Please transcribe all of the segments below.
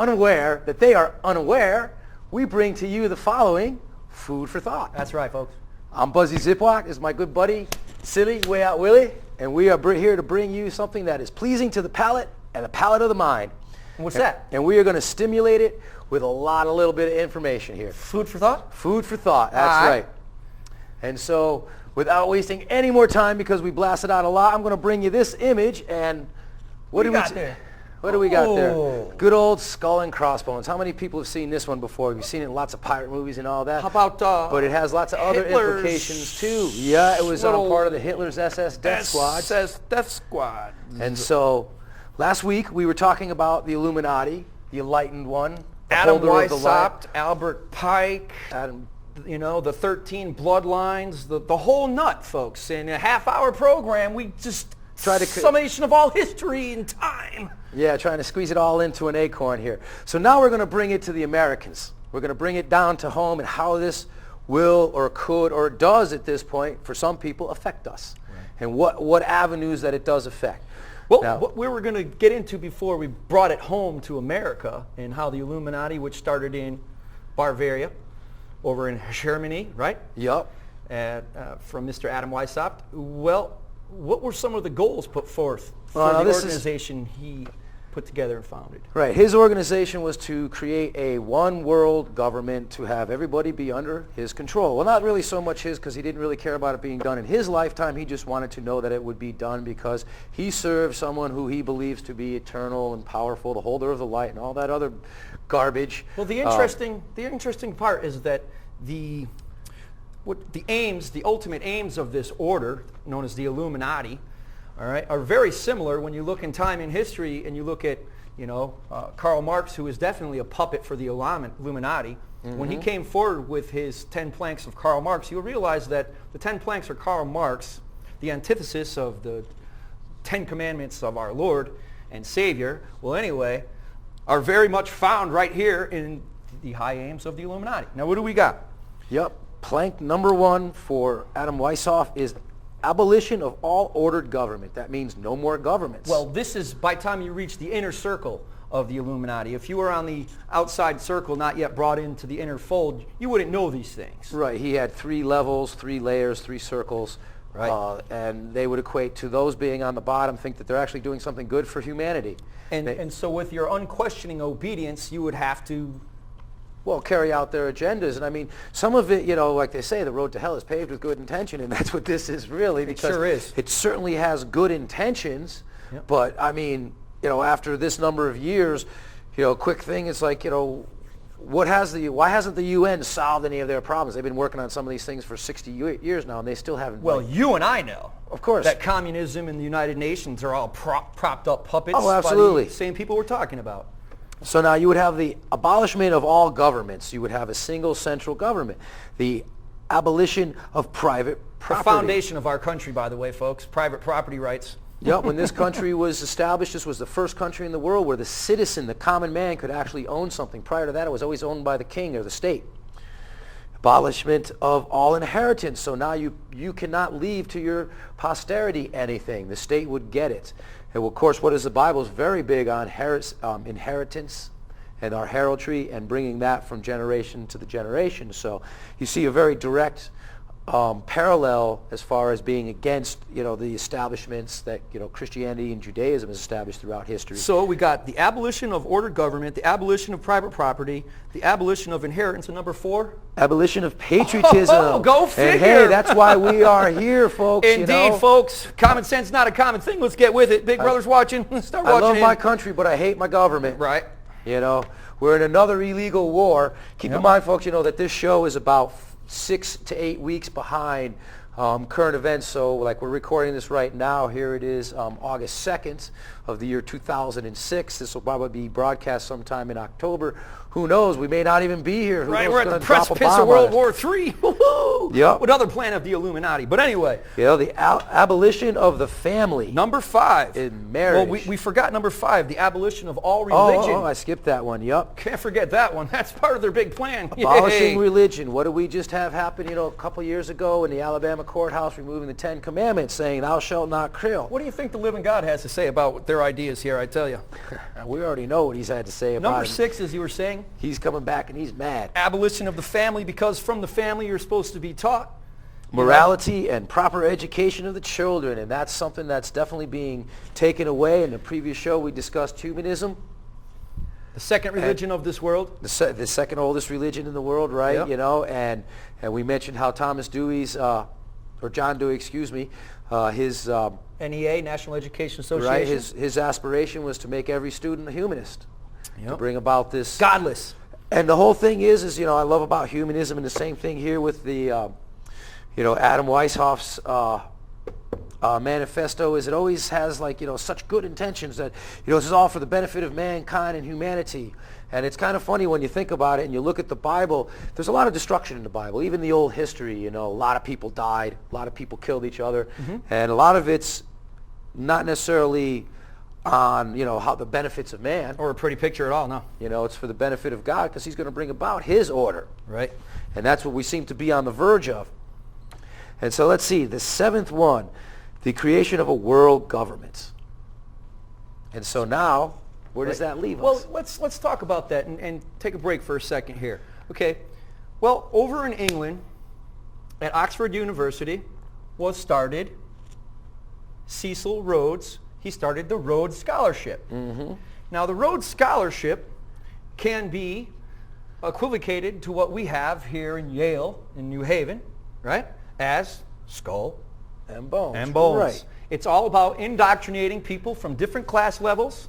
unaware that they are unaware, we bring to you the following food for thought. That's right, folks. I'm Buzzy Zipwak. This is my good buddy, Psilly, way out Willy. And we are here to bring you something that is pleasing to the palate and the palate of the mind. What's that? And we are going to stimulate it with a little bit of information here. Food for thought? Food for thought. That's right. And so, without wasting any more time, because we blasted out a lot, I'm going to bring you this image. And what do we got there? What do we got there? Good old skull and crossbones. How many people have seen this one before? We've seen it in lots of pirate movies and all that. How about but it has lots of other implications too. Yeah, it was part of the Hitler's SS Death Squad. SS Death Squad. And so, last week we were talking about the Illuminati, the enlightened one, Adam Weishaupt, Albert Pike, the 13 bloodlines, the whole nut, folks. In a half-hour program, we just summation of all history and time. Yeah, trying to squeeze it all into an acorn here. So now we're going to bring it to the Americans. We're going to bring it down to home and how this will or could or does at this point, for some people, affect us. Right. And what avenues that it does affect. Well, now, what we were going to get into before we brought it home to America, and how the Illuminati, which started in Bavaria, over in Germany, right? Yep. From Mr. Adam Weishaupt. Well, what were some of the goals put forth for the organization he put together and founded? Right. His organization was to create a one world government, to have everybody be under his control. Well, not really so much his, because he didn't really care about it being done in his lifetime. He just wanted to know that it would be done because he served someone who he believes to be eternal and powerful, the holder of the light and all that other garbage. Well, the interesting part is that the ultimate aims of this order, known as the Illuminati, all right, are very similar when you look in time and history and you look at, Karl Marx, who is definitely a puppet for the Illuminati. Mm-hmm. When he came forward with his 10 planks of Karl Marx, you'll realize that the 10 planks of Karl Marx, the antithesis of the 10 commandments of our Lord and Savior, are very much found right here in the high aims of the Illuminati. Now, what do we got? Yep. Plank number 1 for Adam Weishaupt is abolition of all ordered government. That means no more governments. Well, this is by the time you reach the inner circle of the Illuminati. If you were on the outside circle, not yet brought into the inner fold, you wouldn't know these things. Right. He had 3 levels, 3 layers, 3 circles. Right. And they would equate to those being on the bottom, think that they're actually doing something good for humanity. And so with your unquestioning obedience, you would have to carry out their agendas. And I mean, some of it, like they say, the road to hell is paved with good intention, and that's what this is really. Because it sure is. It certainly has good intentions, yep. But I mean, after this number of years, quick thing is like, why hasn't the UN solved any of their problems? They've been working on some of these things for 60 years now, and they still haven't. Well, you and I know. Of course. That communism and the United Nations are all propped up puppets. Oh, absolutely. By the same people we're talking about. So now you would have the abolishment of all governments. You would have a single central government. The abolition of private property. The foundation of our country, by the way, folks. Private property rights. Yep, when this country was established, this was the first country in the world where the citizen, the common man, could actually own something. Prior to that, it was always owned by the king or the state. Abolishment of all inheritance. So now you cannot leave to your posterity anything. The state would get it. And of course, what is the Bible is very big on inheritance and our heraldry and bringing that from generation to the generation. So you see a very direct parallel as far as being against, the establishments that, Christianity and Judaism has established throughout history. So we got the abolition of ordered government, the abolition of private property, the abolition of inheritance, and number 4? Abolition of patriotism. Oh, go figure! And hey, that's why we are here, folks. Indeed, folks. Common sense, not a common thing. Let's get with it. Big Brother's watching. Let's start watching. I love my country, but I hate my government. Right. We're in another illegal war. Keep in mind, folks, that this show is about 6 to 8 weeks behind current events. So like we're recording this right now. Here it is, August 2nd of the year 2006. This will probably be broadcast sometime in October. Who knows? We may not even be here. Who knows? We're at the precipice of World War III. Yep. What other plan of the Illuminati? But anyway. The abolition of the family. Number 5. In marriage. Well, we forgot number 5, the abolition of all religion. Oh, I skipped that one. Yep. Can't forget that one. That's part of their big plan. Abolishing religion. What did we just have happen, a couple years ago in the Alabama courthouse removing the 10 Commandments, saying, thou shalt not kill. What do you think the living God has to say about their ideas here, I tell you? We already know what he's had to say about Number it. 6, as you were saying, He's coming back and he's mad. abolition of the family, because from the family you're supposed to be taught. Morality and proper education of the children, and that's something that's definitely being taken away. In the previous show, we discussed humanism. The second religion of this world. The second oldest religion in the world, right? Yep. You know, and we mentioned how Thomas Dewey's, or John Dewey, excuse me, his NEA, National Education Association. right, his aspiration was to make every student a humanist, to Yep. bring about this Godless. And the whole thing is you know, I love about humanism, and the same thing here with the you know, Adam Weishoff's manifesto is it always has, like, you know, such good intentions that, you know, this is all for the benefit of mankind and humanity. And it's kind of funny when you think about it and you look at the Bible. There's a lot of destruction in the Bible. Even the old history, you know, a lot of people died, a lot of people killed each other, and a lot of it's not necessarily on, you know, how the benefits of man. Or a pretty picture at all, no. You know, it's for the benefit of God, because he's going to bring about his order. Right. And that's what we seem to be on the verge of. And so let's see, the 7th one, the creation of a world government. And so now, where does that leave us? Well, let's talk about that and take a break for a second here. Okay. Well, over in England, at Oxford University, was started Cecil Rhodes. He started the Rhodes Scholarship. Now, the Rhodes Scholarship can be equivocated to what we have here in Yale, in New Haven, right, as Skull and Bones. and Bones. Right. It's all about indoctrinating people from different class levels,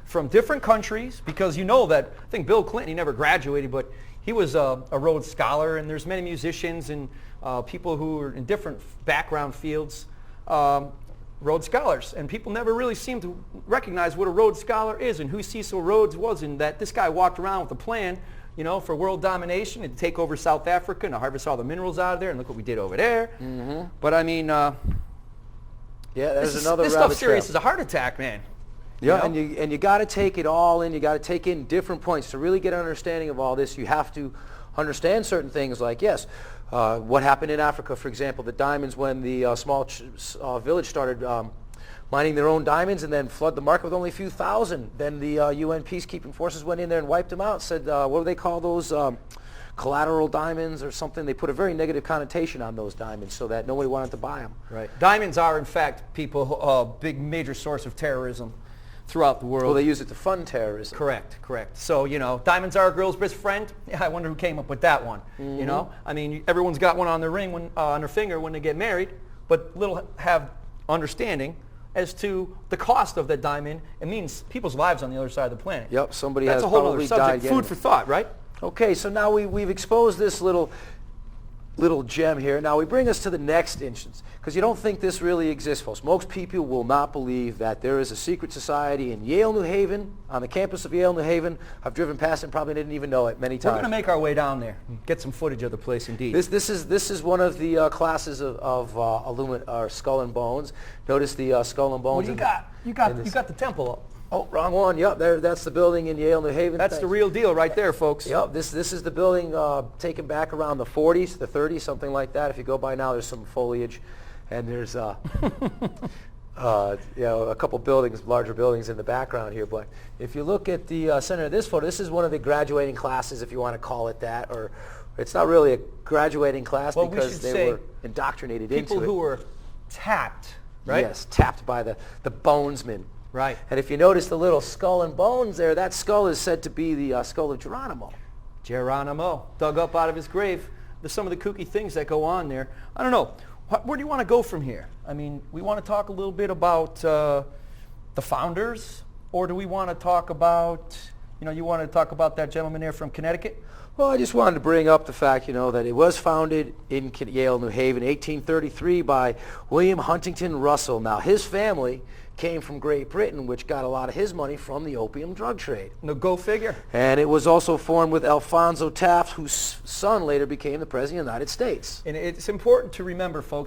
from different countries, because you know that, I think Bill Clinton, he never graduated, but he was a Rhodes Scholar, and there's many musicians and people who are in different background fields, Rhodes Scholars, and people never really seem to recognize what a Rhodes Scholar is and who Cecil Rhodes was, and that this guy walked around with a plan, you know, for world domination and to take over South Africa and to harvest all the minerals out of there, and look what we did over there. But I mean, Yeah, there's another this rabbit stuff's serious trail. as a heart attack, man. Yeah, You know? and you got to take it all in. You got to take in different points to really get an understanding of all this. You have to understand certain things, like, yes, what happened in Africa, for example, the diamonds, when the small village started mining their own diamonds and then flood the market with only a few thousand. Then the UN peacekeeping forces went in there and wiped them out. Said, what do they call those? Collateral diamonds or something. They put a very negative connotation on those diamonds so that nobody wanted to buy them. Right. Diamonds are, in fact, people, a big major source of terrorism throughout the world. Well, they use it to fund terrorism. Correct, correct. So, you know, diamonds are a girl's best friend. Yeah, I wonder who came up with that one. You know, I mean, everyone's got one on their ring, on their finger when they get married, but little have understanding as to the cost of that diamond. It means people's lives on the other side of the planet. Yep, somebody That's has a whole other probably subject. died Food getting for it. thought, right? Okay, so now we've exposed this little gem here. Now we bring us to the next instance, because you don't think this really exists, folks. Most people will not believe that there is a secret society in Yale, New Haven, on the campus of Yale, New Haven. I've driven past it and probably didn't even know it many We're times. going to make our way down there and get some footage of the place, indeed. This is one of the classes of or Skull and Bones. Notice the Skull and Bones. What do you got? You got the temple up. Oh, wrong one. Yep, that's the building in Yale, New Haven. That's the real deal right there, folks. Yep, this is the building taken back around the 40s, the 30s, something like that. If you go by now, there's some foliage, and there's you know, a couple buildings, larger buildings in the background here. But if you look at the center of this photo, this is one of the graduating classes, if you want to call it that, or it's not really a graduating class because they were indoctrinated into it. People who were tapped, right? Yes, tapped by the bonesmen. Right. And if you notice the little skull and bones there, that skull is said to be the skull of Geronimo. Geronimo, dug up out of his grave. There's some of the kooky things that go on there. I don't know. Where do you want to go from here? I mean, we want to talk a little bit about the founders, or do we want to talk about, you know, you want to talk about that gentleman there from Connecticut? Well, I just wanted to bring up the fact, you know, that it was founded in Yale, New Haven, 1833 by William Huntington Russell. Now, his family came from Great Britain, which got a lot of his money from the opium drug trade. No, go figure. And it was also formed with Alphonso Taft, whose son later became the President of the United States. And it's important to remember, folks,